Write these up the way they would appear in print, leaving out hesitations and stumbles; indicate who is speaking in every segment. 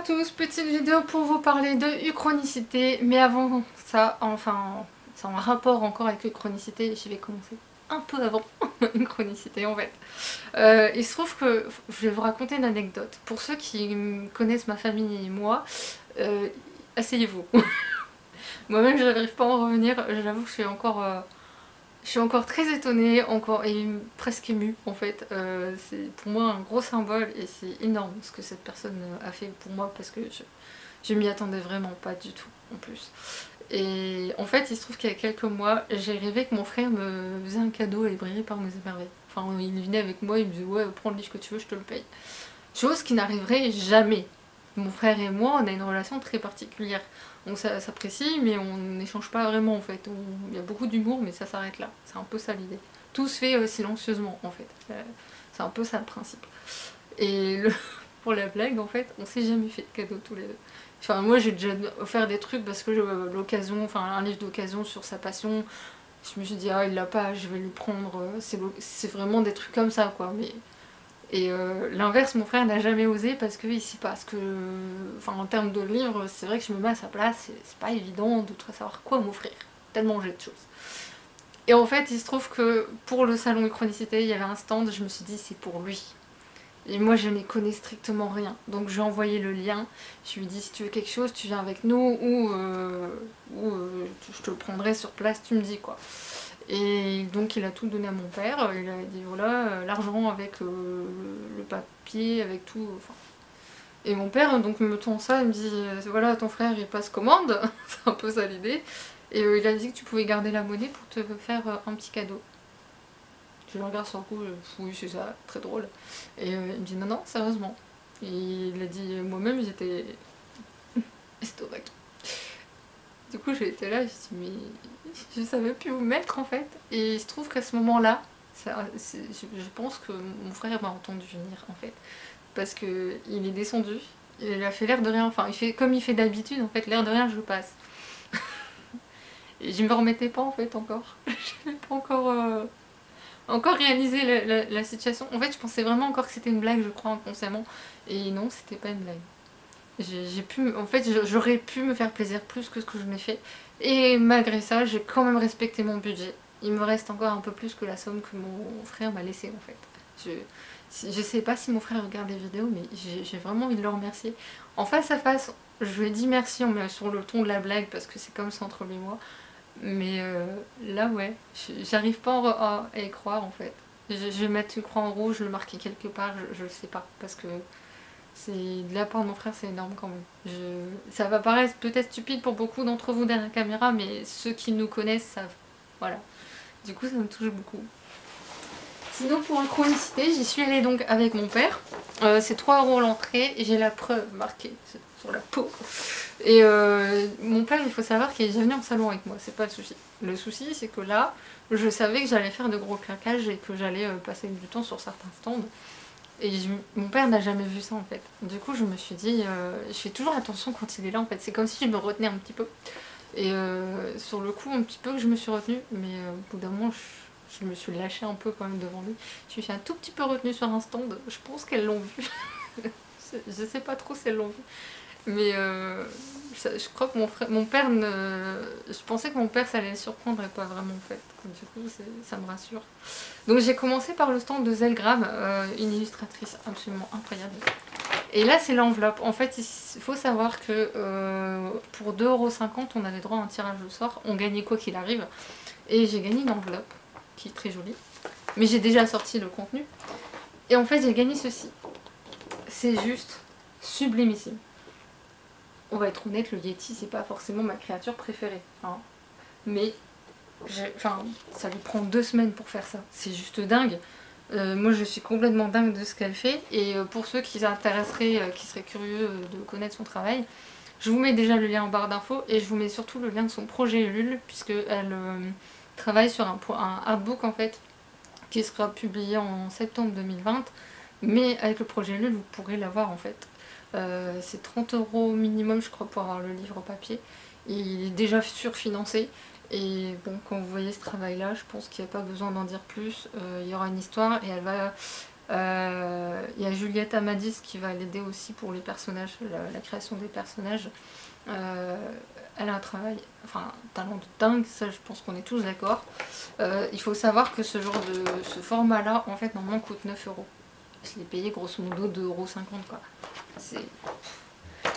Speaker 1: tous, petite vidéo pour vous parler de uchronicité, mais avant ça, enfin, c'est en rapport encore avec uchronicité, je vais commencer un peu avant uchronicité en fait. Il se trouve que je vais vous raconter une anecdote. Pour ceux qui connaissent ma famille et moi, asseyez-vous. Moi-même je n'arrive pas à en revenir, j'avoue que je suis encore très étonnée, encore et presque émue en fait. C'est pour moi un gros symbole et c'est énorme ce que cette personne a fait pour moi parce que je m'y attendais vraiment pas du tout en plus. Et en fait, il se trouve qu'il y a quelques mois, j'ai rêvé que mon frère me faisait un cadeau à la librairie par mes émerveilles. Enfin, il venait avec moi, il me disait ouais, prends le livre que tu veux, je te le paye. Chose qui n'arriverait jamais. Mon frère et moi, on a une relation très particulière. On s'apprécie, mais on n'échange pas vraiment en fait. Il y a beaucoup d'humour, mais ça s'arrête là. C'est un peu ça l'idée. Tout se fait silencieusement en fait. C'est un peu ça le principe. Et pour la blague, en fait, on s'est jamais fait de cadeau tous les deux. Enfin, moi j'ai déjà offert des trucs parce que l'occasion, enfin un livre d'occasion sur sa passion, je me suis dit ah il l'a pas, je vais lui prendre. C'est vraiment des trucs comme ça quoi. Mais et l'inverse, mon frère n'a jamais osé parce que ici parce que, enfin en termes de livres, c'est vrai que je me mets à sa place, c'est pas évident de savoir quoi m'offrir. Tellement j'ai de choses. Et en fait, il se trouve que pour le salon Uchronicité, il y avait un stand, je me suis dit c'est pour lui. Et moi je n'y connais strictement rien. Donc je lui ai envoyé le lien, je lui ai dit si tu veux quelque chose, tu viens avec nous je te le prendrai sur place, tu me dis quoi. Et donc il a tout donné à mon père, il a dit voilà, l'argent avec le papier, avec tout. Enfin. Et mon père donc me tend ça, il me dit voilà ton frère il passe commande, c'est un peu ça l'idée. Et il a dit que tu pouvais garder la monnaie pour te faire un petit cadeau. Je le regarde sur le coup, oui c'est ça, très drôle. Et il me dit non non, sérieusement. Et il a dit moi-même j'étais estomac. Du coup j'ai été là, je me suis dit mais je savais plus où mettre en fait. Et il se trouve qu'à ce moment-là, je pense que mon frère m'a entendu venir en fait. Parce que il est descendu, il a fait l'air de rien, enfin il fait comme il fait d'habitude en fait, l'air de rien je passe. Et je me remettais pas en fait encore. Je n'avais pas encore réalisé la situation. En fait je pensais vraiment encore que c'était une blague je crois inconsciemment. Et non c'était pas une blague. En fait, j'aurais pu me faire plaisir plus que ce que je m'ai fait. Et malgré ça, j'ai quand même respecté mon budget. Il me reste encore un peu plus que la somme que mon frère m'a laissée en fait. Je sais pas si mon frère regarde les vidéos, mais j'ai vraiment envie de le remercier. En face à face, je lui ai dit merci sur le ton de la blague parce que c'est comme ça entre lui et moi. Mais là, ouais, j'arrive pas à y croire en fait. Je vais mettre une croix en rouge, le marquer quelque part, je le sais pas. Parce que c'est de la part de mon frère, c'est énorme quand même. Ça va paraître peut-être stupide pour beaucoup d'entre vous derrière la caméra, mais ceux qui nous connaissent savent. Voilà. Du coup, ça me touche beaucoup. Sinon, pour la chronicité, j'y suis allée donc avec mon père. C'est 3 € l'entrée et j'ai la preuve marquée sur la peau. Et mon père, il faut savoir qu'il est déjà venu en salon avec moi, c'est pas le souci. Le souci, c'est que là, je savais que j'allais faire de gros claquages et que j'allais passer du temps sur certains stands. Et mon père n'a jamais vu ça en fait. Du coup je me suis dit, je fais toujours attention quand il est là en fait. C'est comme si je me retenais un petit peu. Et sur le coup un petit peu que je me suis retenue. Mais au bout d'un moment je me suis lâchée un peu quand même devant lui. Je me suis un tout petit peu retenue sur un stand. Je pense qu'elles l'ont vu. Je sais pas trop si elles l'ont vu. Mais je crois que mon père je pensais que mon père ça allait le surprendre et pas vraiment en fait. Du coup ça me rassure. Donc j'ai commencé par le stand de Zelgram, une illustratrice absolument incroyable. Et là c'est l'enveloppe. En fait il faut savoir que pour 2,50 € on avait droit à un tirage au sort. On gagnait quoi qu'il arrive. Et j'ai gagné une enveloppe qui est très jolie. Mais j'ai déjà sorti le contenu. Et en fait j'ai gagné ceci. C'est juste sublimissime. On va être honnête, le Yeti c'est pas forcément ma créature préférée. Hein. Mais ça lui prend 2 semaines pour faire ça. C'est juste dingue. Moi je suis complètement dingue de ce qu'elle fait. Et pour ceux qui s'intéresseraient, qui seraient curieux de connaître son travail, je vous mets déjà le lien en barre d'infos et je vous mets surtout le lien de son projet Ulule puisqu'elle travaille sur un artbook en fait qui sera publié en septembre 2020. Mais avec le projet Ulule vous pourrez l'avoir en fait. C'est 30 € minimum je crois pour avoir le livre papier. Il est déjà surfinancé. Et bon, quand vous voyez ce travail là, je pense qu'il n'y a pas besoin d'en dire plus. Il y aura une histoire et elle va Il y a Juliette Amadis qui va l'aider aussi pour les personnages, la création des personnages. Elle a un travail, enfin un talent de dingue, ça je pense qu'on est tous d'accord. Il faut savoir que ce format là en fait normalement coûte 9 €. Je l'ai payé grosso modo 2,50 € quoi.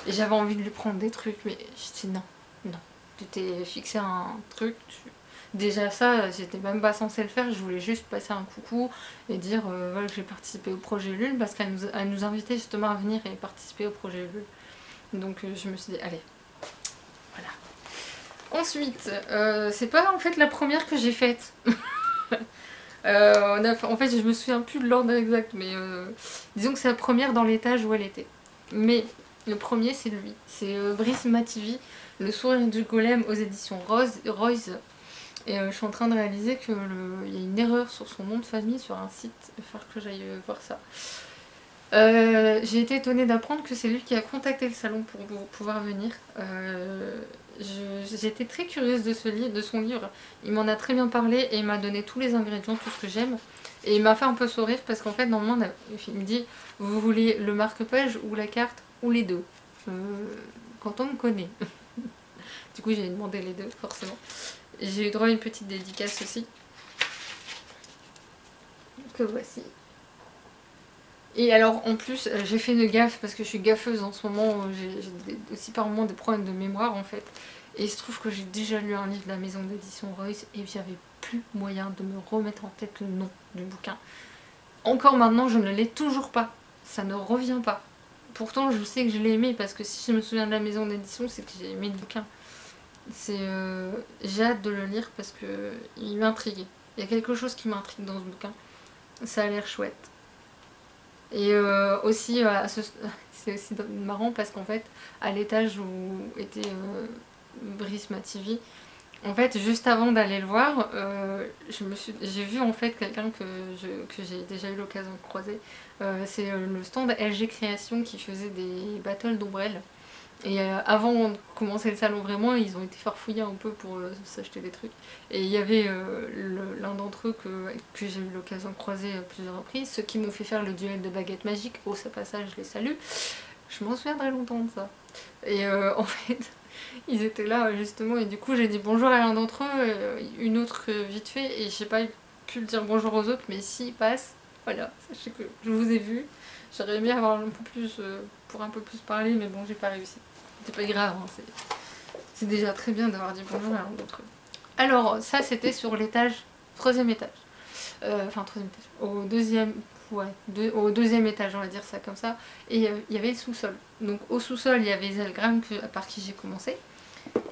Speaker 1: Et j'avais envie de lui prendre des trucs, mais je dis non, non. Tu t'es fixé un truc, déjà ça, j'étais même pas censée le faire, je voulais juste passer un coucou et dire voilà, que j'ai participé au projet Lune, parce qu'elle nous invitait justement à venir et participer au projet Lune. Donc je me suis dit, allez, voilà. Ensuite, c'est pas en fait la première que j'ai faite. En fait, je me souviens plus de l'ordre exact, mais disons que c'est la première dans l'étage où elle était. Mais le premier, c'est lui. C'est Brice Mativi, Le sourire du golem aux éditions Royce. Et je suis en train de réaliser qu'il y a une erreur sur son nom de famille sur un site. Il va falloir que j'aille voir ça. J'ai été étonnée d'apprendre que c'est lui qui a contacté le salon pour pouvoir venir. J'étais très curieuse de son livre. Il m'en a très bien parlé et il m'a donné tous les ingrédients, tout ce que j'aime. Et il m'a fait un peu sourire parce qu'en fait, normalement, il me dit vous voulez le marque-page ou la carte ou les deux. Quand on me connaît. Du coup, j'ai demandé les deux, forcément. J'ai eu droit à une petite dédicace aussi. Que voici. Et alors en plus j'ai fait une gaffe parce que je suis gaffeuse en ce moment, j'ai aussi par moments des problèmes de mémoire en fait. Et il se trouve que j'ai déjà lu un livre de la maison d'édition Royce et j'avais plus moyen de me remettre en tête le nom du bouquin. Encore maintenant je ne l'ai toujours pas, ça ne revient pas. Pourtant je sais que je l'ai aimé parce que si je me souviens de la maison d'édition c'est que j'ai aimé le bouquin. J'ai hâte de le lire parce que il m'intrigue. Il y a quelque chose qui m'intrigue dans ce bouquin. Ça a l'air chouette. Et aussi, c'est aussi marrant parce qu'en fait, à l'étage où était Brice Mativi, en fait, juste avant d'aller le voir, j'ai vu en fait quelqu'un que j'ai déjà eu l'occasion de croiser. C'est le stand LG Création qui faisait des battles d'ombrelles. Et avant de commencer le salon vraiment, ils ont été farfouillés un peu pour s'acheter des trucs. Et il y avait l'un d'entre eux que j'ai eu l'occasion de croiser à plusieurs reprises, ceux qui m'ont fait faire le duel de baguette magique. Au passage, je les salue. Je m'en souviendrai longtemps de ça. Et en fait, ils étaient là justement, et du coup j'ai dit bonjour à l'un d'entre eux, une autre vite fait, et j'ai pas pu le dire bonjour aux autres, mais s'ils passent, voilà, sachez que je vous ai vu. J'aurais aimé avoir un peu plus, pour un peu plus parler, mais bon, j'ai pas réussi. C'est pas grave, hein, c'est déjà très bien d'avoir dit bonjour à l'un d'entre eux. Alors, ça c'était sur l'étage, troisième étage. Enfin, troisième étage. Au deuxième étage, on va dire ça comme ça. Et il y avait le sous-sol. Donc au sous-sol, il y avait Zelgram par qui j'ai commencé.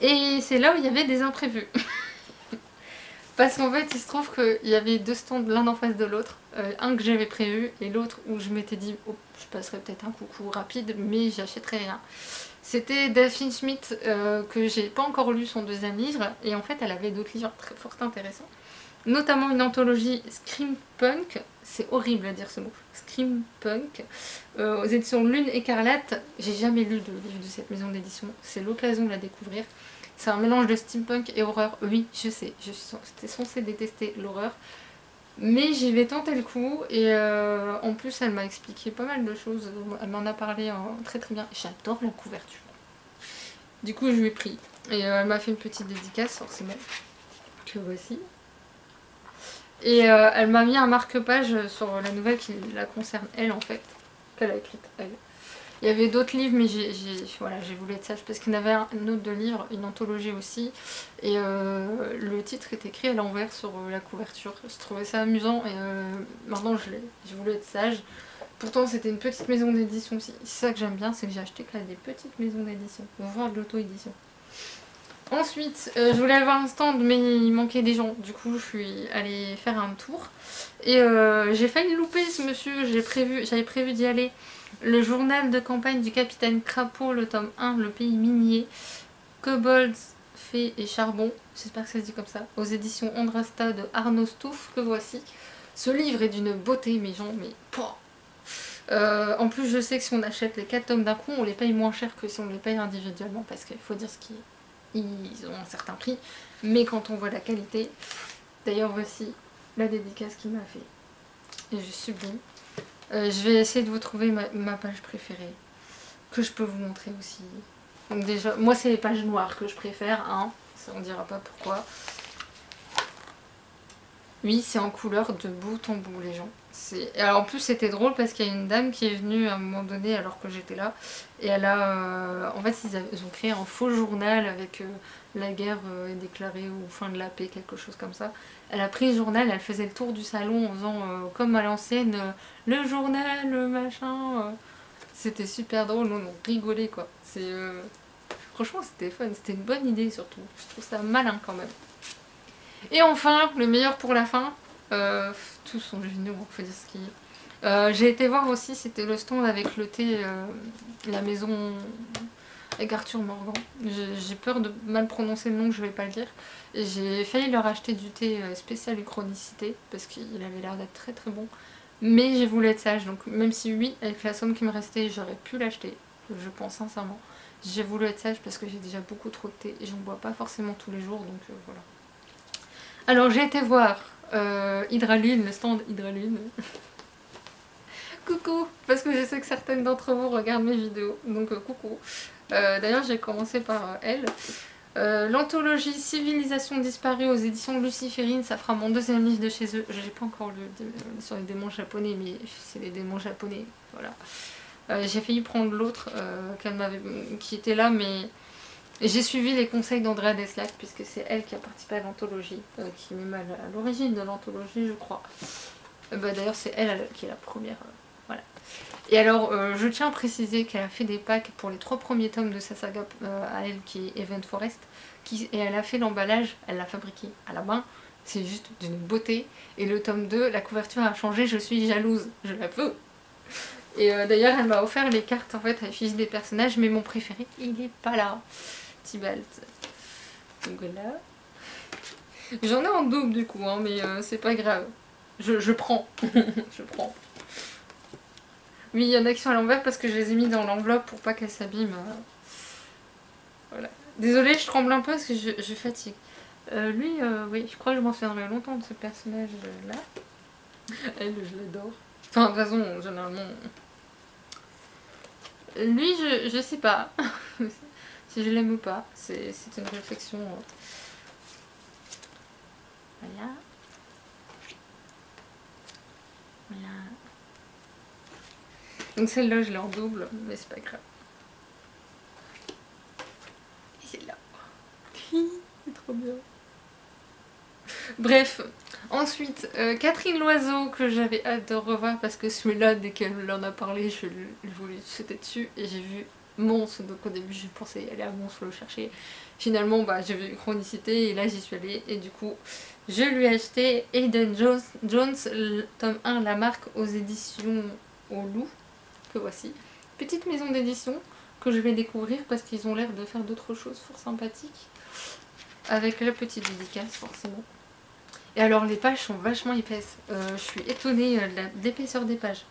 Speaker 1: Et c'est là où il y avait des imprévus. Parce qu'en fait, il se trouve qu'il y avait deux stands l'un en face de l'autre. Un que j'avais prévu et l'autre où je m'étais dit oh, je passerai peut-être un coucou rapide, mais j'achèterai rien. C'était Daphne Schmidt que j'ai pas encore lu son deuxième livre. Et en fait, elle avait d'autres livres très fort intéressants. Notamment une anthologie Scream Punk, c'est horrible à dire ce mot, Scream Punk, aux éditions Lune Écarlate. J'ai jamais lu de livre de cette maison d'édition, c'est l'occasion de la découvrir. C'est un mélange de steampunk et horreur. Oui, je sais, j'étais censée détester l'horreur, mais j'y vais tenter le coup. Et en plus, elle m'a expliqué pas mal de choses, elle m'en a parlé très très bien. J'adore la couverture. Du coup, je lui ai pris. Et elle m'a fait une petite dédicace, forcément, que voici. Et elle m'a mis un marque-page sur la nouvelle qui la concerne elle en fait, qu'elle a écrite elle. Il y avait d'autres livres mais voilà, j'ai voulu être sage parce qu'il y en avait un autre de livre, une anthologie aussi. Et le titre est écrit à l'envers sur la couverture. Je trouvais ça amusant et maintenant j'ai voulu être sage. Pourtant c'était une petite maison d'édition aussi. C'est ça que j'aime bien, c'est que j'ai acheté que là des petites maisons d'édition. On va voir de l'auto-édition. Ensuite, je voulais avoir un stand mais il manquait des gens, du coup je suis allée faire un tour. Et j'ai failli louper ce monsieur, j'avais prévu d'y aller. Le journal de campagne du capitaine Crapaud, le tome 1, le pays minier, Kobolds, Fées et Charbon, j'espère que ça se dit comme ça, aux éditions Andrasta de Arnaud Stouff, que voici. Ce livre est d'une beauté mes gens, mais en plus je sais que si on achète les 4 tomes d'un coup, on les paye moins cher que si on les paye individuellement, parce qu'il faut dire ce qui est. Ils ont un certain prix, mais quand on voit la qualité, d'ailleurs voici la dédicace qu'il m'a fait, et je sublime. Je vais essayer de vous trouver ma page préférée, que je peux vous montrer aussi. Donc déjà, moi c'est les pages noires que je préfère, hein. Ça, on dira pas pourquoi. Oui, c'est en couleur de bout en bout, les gens. Alors, en plus, c'était drôle parce qu'il y a une dame qui est venue à un moment donné alors que j'étais là. Et elle a... en fait, ils ont créé un faux journal avec la guerre est déclarée ou fin de la paix, quelque chose comme ça. Elle a pris le journal, elle faisait le tour du salon en faisant comme à l'ancienne, le journal, le machin. C'était super drôle, on rigolait quoi. Franchement, c'était fun, c'était une bonne idée surtout. Je trouve ça malin quand même. Et enfin, le meilleur pour la fin, tous sont géniaux, faut dire ce qu'il y a. J'ai été voir aussi, c'était le stand avec le thé, la maison avec Arthur Morgan. J'ai peur de mal prononcer le nom, que je vais pas le dire. Et j'ai failli leur acheter du thé spécial chronicité, parce qu'il avait l'air d'être très très bon. Mais j'ai voulu être sage, donc même si oui, avec la somme qui me restait, j'aurais pu l'acheter, je pense sincèrement. J'ai voulu être sage parce que j'ai déjà beaucoup trop de thé et j'en bois pas forcément tous les jours, donc voilà. Alors j'ai été voir Hydralune, le stand Hydralune. Coucou, parce que je sais que certaines d'entre vous regardent mes vidéos, donc coucou. D'ailleurs j'ai commencé par elle. L'anthologie Civilisation disparue aux éditions Luciférine, ça fera mon deuxième livre de chez eux. J'ai pas encore lu sur les démons japonais, mais c'est les démons japonais, voilà. J'ai failli prendre l'autre qui était là, mais j'ai suivi les conseils d'Andrea Deslac, puisque c'est elle qui a participé à l'anthologie, qui est même à l'origine de l'anthologie, je crois. D'ailleurs, c'est elle qui est la première. Voilà. Et alors, je tiens à préciser qu'elle a fait des packs pour les 3 premiers tomes de sa saga à elle, qui est Event Forest, et elle a fait l'emballage, elle l'a fabriqué à la main. C'est juste d'une beauté. Et le tome 2, la couverture a changé, je suis jalouse, je la veux. Et d'ailleurs, elle m'a offert les cartes en fait affiches des personnages, mais mon préféré, il est pas là. Tibalt. Donc voilà. J'en ai en double du coup, hein, mais c'est pas grave. Je prends. Je prends. Oui, il y en a qui sont à l'envers parce que je les ai mis dans l'enveloppe pour pas qu'elles s'abîment. Voilà. Désolée, je tremble un peu parce que je fatigue. Lui, oui, je crois que je m'en souviendrai longtemps de ce personnage-là. Elle, je l'adore. Enfin, de toute façon, généralement... Lui, je sais pas si je l'aime ou pas. C'est une réflexion. Voilà. Voilà. Donc celle-là, je l'ai en double, mais c'est pas grave. Et celle-là. C'est trop bien. Bref. Ensuite, Catherine Loiseau, que j'avais hâte de revoir parce que celui-là, dès qu'elle en a parlé, je voulais sauter dessus et j'ai vu Mons. Donc au début, je pensais aller à Mons le chercher. Finalement, j'ai vu Chronicité et là, j'y suis allée. Et du coup, je lui ai acheté Hayden Jones, tome 1, La Marque, aux éditions Au Loup, que voici. Petite maison d'édition que je vais découvrir parce qu'ils ont l'air de faire d'autres choses fort sympathiques. Avec la petite dédicace, forcément. Et alors les pages sont vachement épaisses. Je suis étonnée de l'épaisseur des pages.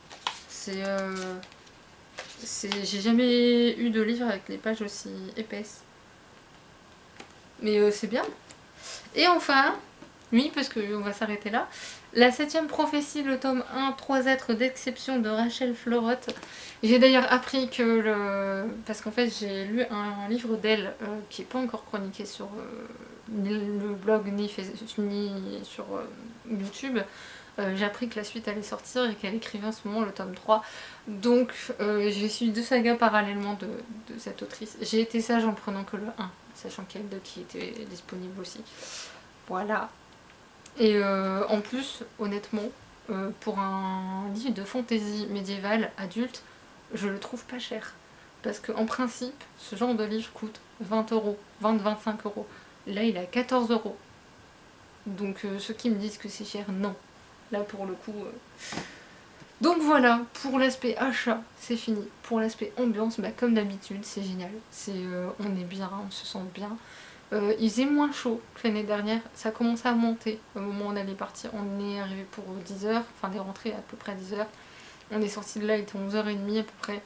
Speaker 1: J'ai jamais eu de livre avec les pages aussi épaisses. Mais c'est bien. Et enfin, oui, parce qu'on va s'arrêter là. La 7ème prophétie, le tome 1, 3 êtres d'exception de Rachel Florotte. J'ai d'ailleurs appris que parce qu'en fait j'ai lu un livre d'elle qui n'est pas encore chroniqué sur le blog ni sur YouTube. J'ai appris que la suite allait sortir et qu'elle écrivait en ce moment le tome 3. Donc j'ai suivi 2 sagas parallèlement de cette autrice. J'ai été sage en prenant que le 1, sachant qu'il y a d'autres qui étaient disponibles aussi. Voilà. Et en plus, honnêtement, pour un livre de fantaisie médiévale adulte, je le trouve pas cher. Parce qu'en principe, ce genre de livre coûte 20 euros, 20-25 euros. Là, il est à 14 euros. Donc ceux qui me disent que c'est cher, non. Là, pour le coup... Donc voilà, pour l'aspect achat, c'est fini. Pour l'aspect ambiance, comme d'habitude, c'est génial. On est bien, on se sent bien. Il faisait moins chaud que l'année dernière, ça commençait à monter au moment où on allait partir. On est arrivé pour 10h, enfin des rentrées à peu près à 10h. On est sorti de là, il était 11h30 à peu près.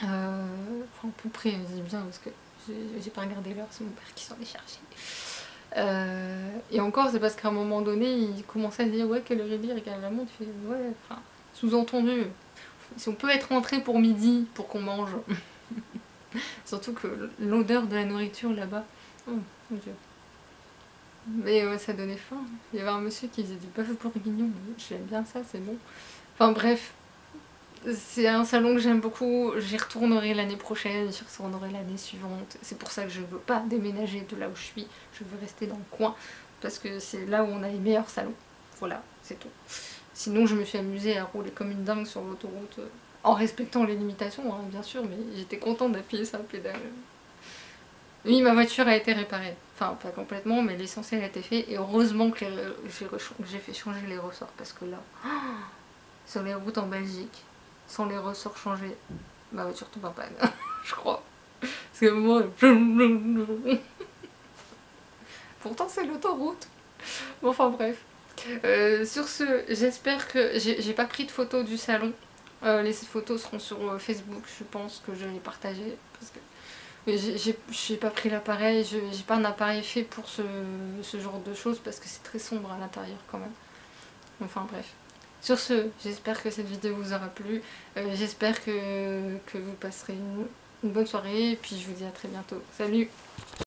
Speaker 1: Enfin à peu près, je dis bien parce que j'ai pas regardé l'heure, c'est mon père qui s'en est chargé. Et encore c'est parce qu'à un moment donné, il commençait à se dire ouais quelle heure il est, regarde la montre, il fait ouais, enfin Sous-entendu, si on peut être rentré pour midi pour qu'on mange. Surtout que l'odeur de la nourriture là-bas, oh mon Dieu. Mais ça donnait faim. Il y avait un monsieur qui faisait du bœuf bourguignon. J'aime bien ça, c'est bon. Enfin bref, c'est un salon que j'aime beaucoup. J'y retournerai l'année prochaine, j'y retournerai l'année suivante. C'est pour ça que je ne veux pas déménager de là où je suis. Je veux rester dans le coin parce que c'est là où on a les meilleurs salons. Voilà, c'est tout. Sinon, je me suis amusée à rouler comme une dingue sur l'autoroute en respectant les limitations, hein, bien sûr, mais j'étais contente d'appuyer sur la pédale. Oui, ma voiture a été réparée. Enfin, pas complètement, mais l'essentiel a été fait. Et heureusement que j'ai fait changer les ressorts. Parce que là, sur les routes en Belgique, sans les ressorts changés, ma voiture tombe en panne. Je crois. Parce que moi... Pourtant, c'est l'autoroute. Bon, enfin, bref. Sur ce, j'espère que... J'ai pas pris de photos du salon. Les photos seront sur Facebook. Je pense que je vais les partager. Parce que... J'ai pas pris l'appareil, j'ai pas un appareil fait pour ce genre de choses parce que c'est très sombre à l'intérieur quand même. Enfin bref. Sur ce, j'espère que cette vidéo vous aura plu. J'espère que vous passerez une bonne soirée et puis je vous dis à très bientôt. Salut!